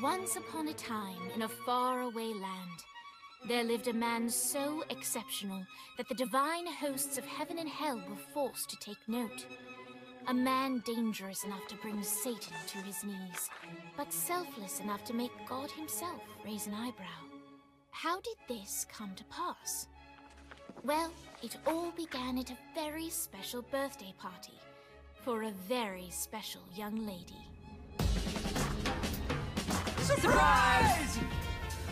Once upon a time, in a faraway land, there lived a man so exceptional that the divine hosts of heaven and hell were forced to take note. A man dangerous enough to bring Satan to his knees, but selfless enough to make God himself raise an eyebrow. How did this come to pass? Well, it all began at a very special birthday party for a very special young lady. Surprise!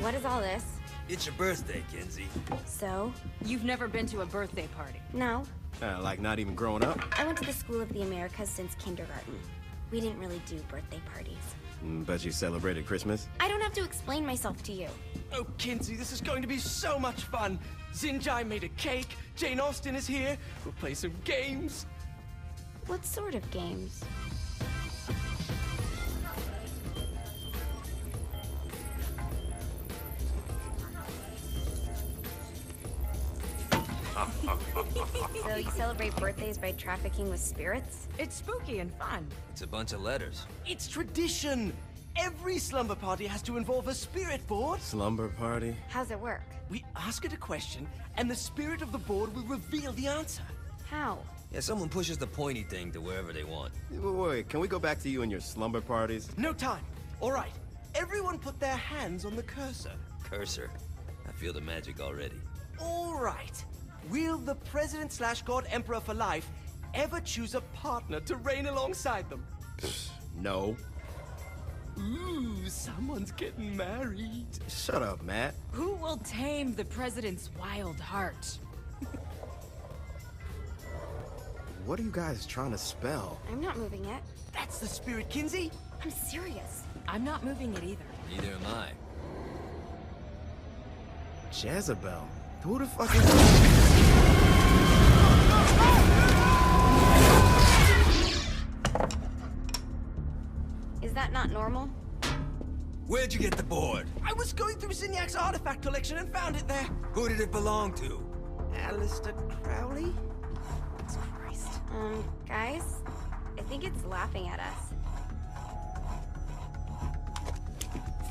What is all this? It's your birthday, Kinsey. So? You've never been to a birthday party? No. Like not even growing up? I went to the School of the Americas since kindergarten. We didn't really do birthday parties. But you celebrated Christmas? I don't have to explain myself to you. Oh, Kinsey, this is going to be so much fun. Zinjai made a cake, Jane Austen is here, we'll play some games. What sort of games? So you celebrate birthdays by trafficking with spirits? It's spooky and fun. It's a bunch of letters. It's tradition. Every slumber party has to involve a spirit board. Slumber party? How's it work? We ask it a question, and the spirit of the board will reveal the answer. How? Yeah, someone pushes the pointy thing to wherever they want. Wait, can we go back to you and your slumber parties? No time. All right. Everyone put their hands on the cursor. Cursor. I feel the magic already. All right. Will the President/God Emperor for life ever choose a partner to reign alongside them? No. Ooh, someone's getting married. Shut up, Matt. Who will tame the president's wild heart? What are you guys trying to spell? I'm not moving it. That's the spirit, Kinsey. I'm serious. I'm not moving it either. Neither am I. Jezebel. Who the fuck is... Is that not normal? Where'd you get the board? I was going through Zignac's artifact collection and found it there. Who did it belong to? Alistair Crowley? Christ. Guys? I think it's laughing at us.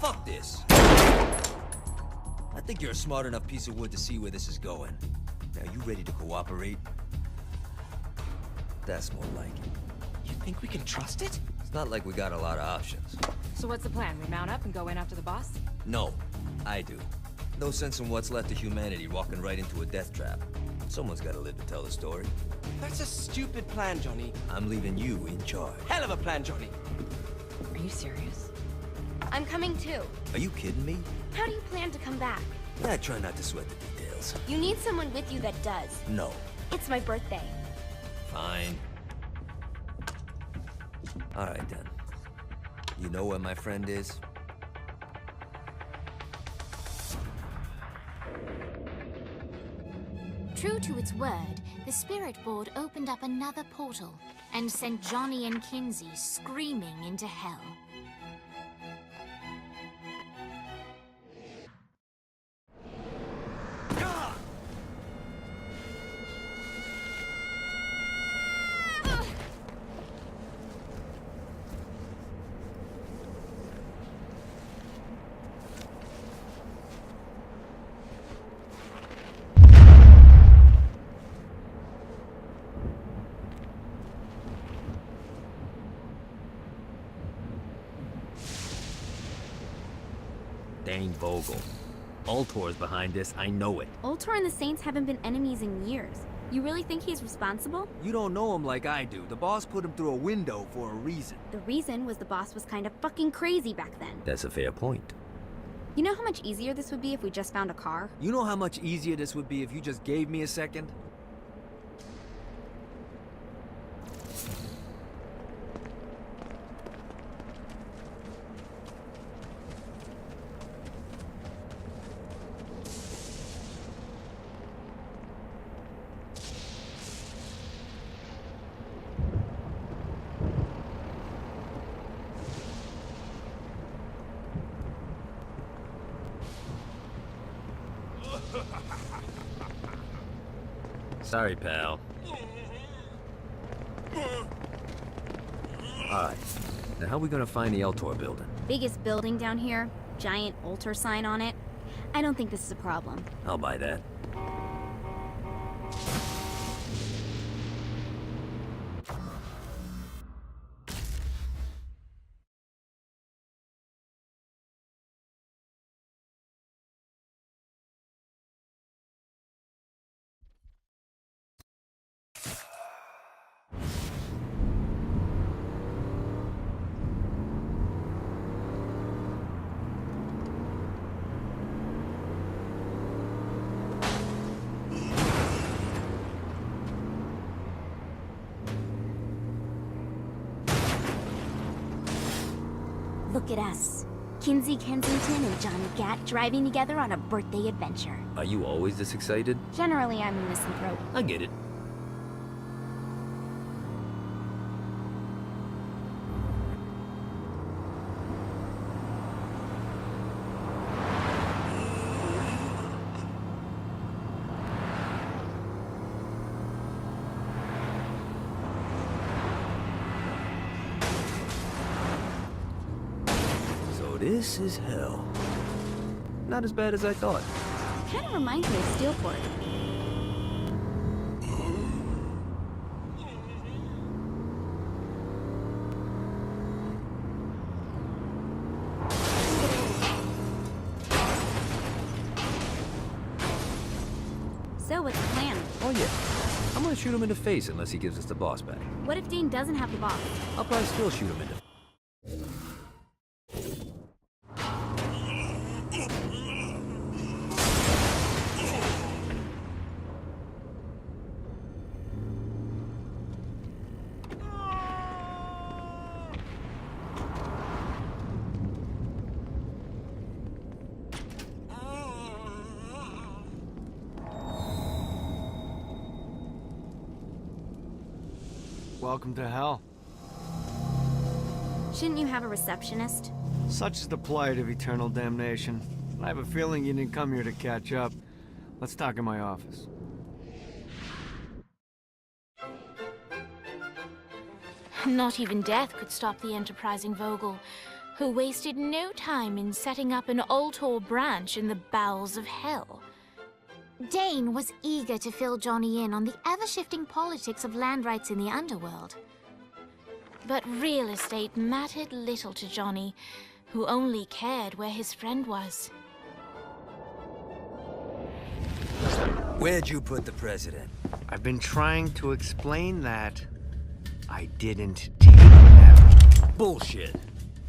Fuck this. I think you're a smart enough piece of wood to see where this is going. Now, you ready to cooperate? That's more like it. You think we can trust it? It's not like we got a lot of options. So what's the plan? We mount up and go in after the boss? No, I do. No sense in what's left of humanity walking right into a death trap. Someone's gotta live to tell the story. That's a stupid plan, Johnny. I'm leaving you in charge. Hell of a plan, Johnny. Are you serious? I'm coming too. Are you kidding me? How do you plan to come back? I try not to sweat the details. You need someone with you that does. No. It's my birthday. Fine. Alright then. You know where my friend is? True to its word, the spirit board opened up another portal and sent Johnny and Kinsey screaming into hell. Dane Vogel. Ultor's behind this, I know it. Ultor and the Saints haven't been enemies in years. You really think he's responsible? You don't know him like I do. The boss put him through a window for a reason. The reason was the boss was kind of fucking crazy back then. That's a fair point. You know how much easier this would be if we just found a car? You know how much easier this would be if you just gave me a second? Sorry, pal. Alright, Now how are we gonna find the Eltor building? Biggest building down here, giant altar sign on it. I don't think this is a problem. I'll buy that. Look at us. Kinsey Kensington and Johnny Gat driving together on a birthday adventure. Are you always this excited? Generally, I'm a misanthrope. I get it. This is hell. Not as bad as I thought. Kind of reminds me of Steelport. So, what's the plan? Oh yeah. I'm gonna shoot him in the face unless he gives us the boss back. What if Dane doesn't have the boss? I'll probably still shoot him in the face. Welcome to hell. Shouldn't you have a receptionist? Such is the plight of eternal damnation. I have a feeling you didn't come here to catch up. Let's talk in my office. Not even death could stop the enterprising Vogel, who wasted no time in setting up an Altor branch in the bowels of hell. Dane was eager to fill Johnny in on the ever-shifting politics of land rights in the underworld. But real estate mattered little to Johnny, who only cared where his friend was. Where'd you put the president? I've been trying to explain that. I didn't take them. Bullshit.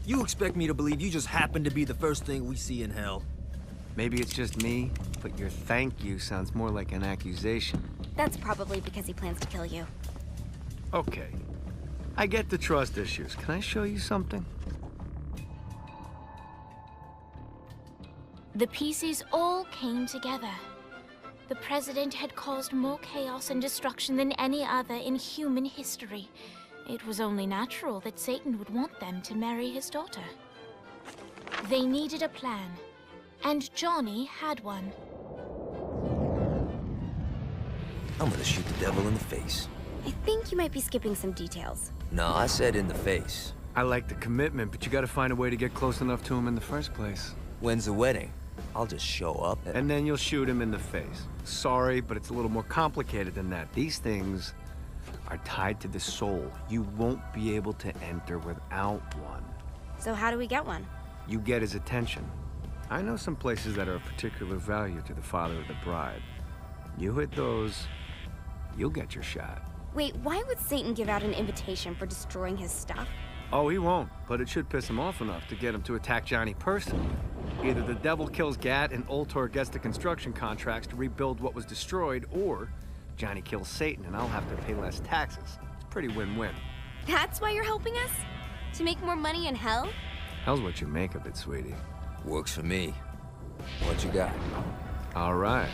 You expect me to believe you just happened to be the first thing we see in hell? Maybe it's just me, but your thank you sounds more like an accusation. That's probably because he plans to kill you. Okay. I get the trust issues. Can I show you something? The pieces all came together. The president had caused more chaos and destruction than any other in human history. It was only natural that Satan would want them to marry his daughter. They needed a plan, and Johnny had one. I'm gonna shoot the devil in the face. I think you might be skipping some details. No, I said in the face. I like the commitment, but you gotta find a way to get close enough to him in the first place. When's the wedding? I'll just show up And then you'll shoot him in the face. Sorry, but it's a little more complicated than that. These things are tied to the soul. You won't be able to enter without one. So how do we get one? You get his attention. I know some places that are of particular value to the father of the bride. You hit those, you'll get your shot. Wait, why would Satan give out an invitation for destroying his stuff? Oh, he won't, but it should piss him off enough to get him to attack Johnny personally. Either the devil kills Gat and Ultor gets the construction contracts to rebuild what was destroyed, or Johnny kills Satan and I'll have to pay less taxes. It's pretty win-win. That's why you're helping us? To make more money in hell? Hell's what you make of it, sweetie. Works for me. What you got? All right.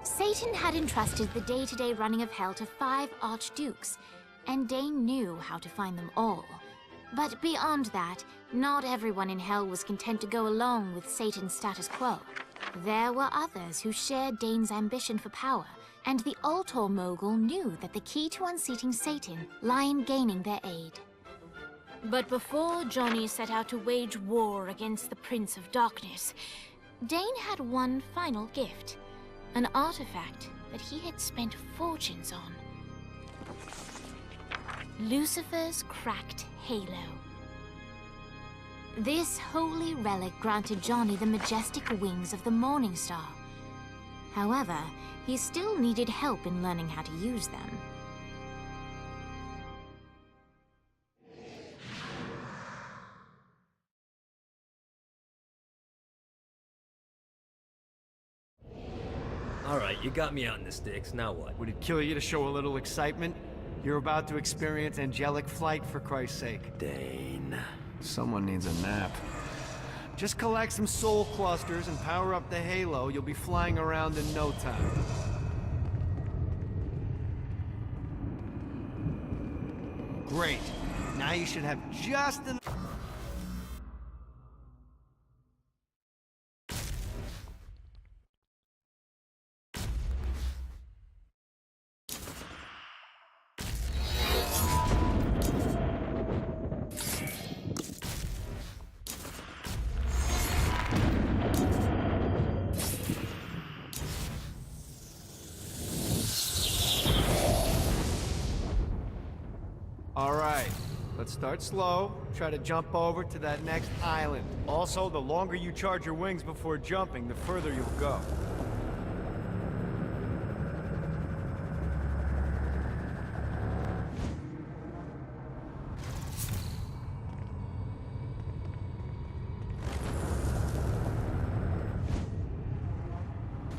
Satan had entrusted the day-to-day running of hell to 5 archdukes, and Dane knew how to find them all. But beyond that, not everyone in hell was content to go along with Satan's status quo. There were others who shared Dane's ambition for power And the Ultor mogul knew that the key to unseating Satan lay in gaining their aid. But before Johnny set out to wage war against the Prince of Darkness, Dane had one final gift, an artifact that he had spent fortunes on. Lucifer's cracked halo. This holy relic granted Johnny the majestic wings of the Morning Star. However, he still needed help in learning how to use them. Alright, you got me out in the sticks, now what? Would it kill you to show a little excitement? You're about to experience angelic flight, for Christ's sake. Dane. Someone needs a nap. Just collect some soul clusters and power up the halo. You'll be flying around in no time. Great. Now you should have just enough. All right, let's start slow. Try to jump over to that next island. Also, the longer you charge your wings before jumping, the further you'll go.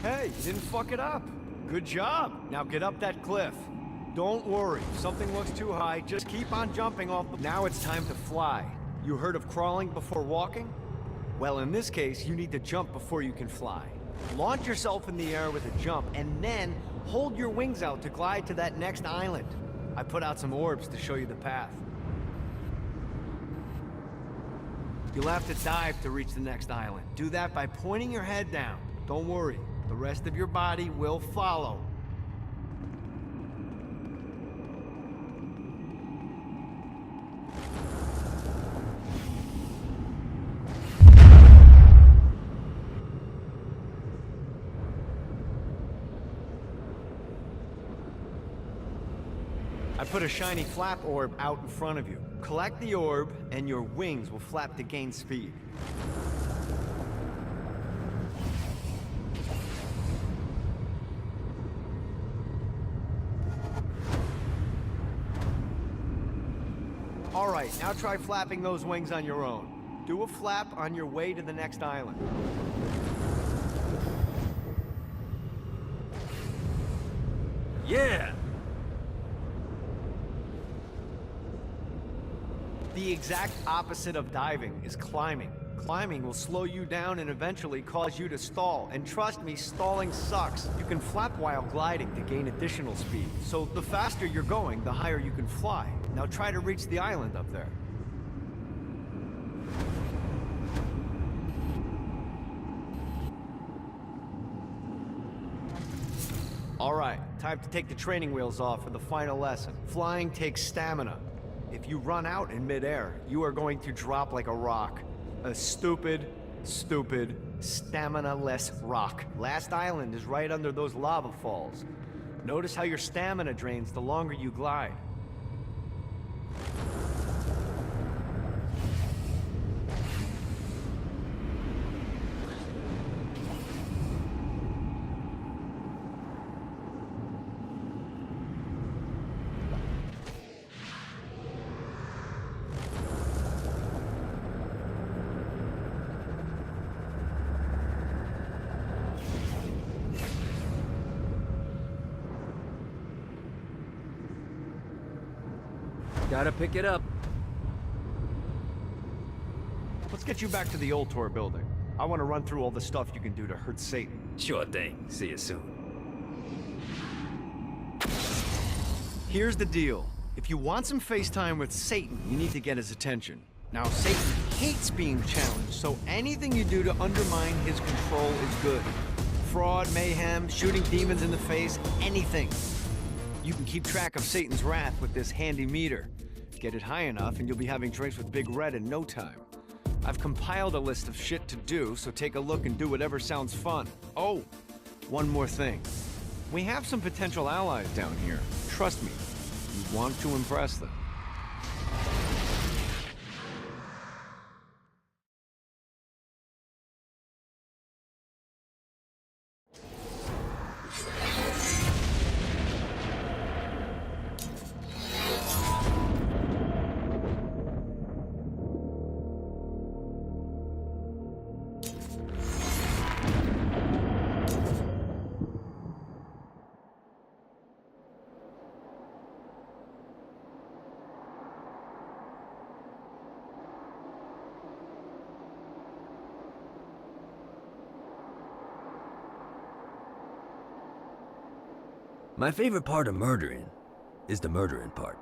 Hey, you didn't fuck it up. Good job. Now get up that cliff. Don't worry, if something looks too high, just keep on jumping off the... Now it's time to fly. You heard of crawling before walking? Well, in this case, you need to jump before you can fly. Launch yourself in the air with a jump, and then hold your wings out to glide to that next island. I put out some orbs to show you the path. You'll have to dive to reach the next island. Do that by pointing your head down. Don't worry, the rest of your body will follow. I put a shiny flap orb out in front of you. Collect the orb, and your wings will flap to gain speed. All right, now try flapping those wings on your own. Do a flap on your way to the next island. Yeah! The exact opposite of diving is climbing. Climbing will slow you down and eventually cause you to stall. And trust me, stalling sucks. You can flap while gliding to gain additional speed. So the faster you're going, the higher you can fly. Now try to reach the island up there. All right, time to take the training wheels off for the final lesson. Flying takes stamina. If you run out in midair, you are going to drop like a rock. A stupid, stamina-less rock. Last island is right under those lava falls. Notice how your stamina drains the longer you glide. Gotta pick it up. Let's get you back to the Ultor building. I want to run through all the stuff you can do to hurt Satan. Sure thing. See you soon. Here's the deal. If you want some FaceTime with Satan, you need to get his attention. Now, Satan hates being challenged, so anything you do to undermine his control is good. fraud, mayhem, shooting demons in the face, anything. You can keep track of Satan's wrath with this handy meter. Get it high enough and you'll be having drinks with Big Red in no time. I've compiled a list of shit to do, so take a look and do whatever sounds fun. Oh, one more thing. We have some potential allies down here. Trust me, you want to impress them. My favorite part of murdering is the murdering part.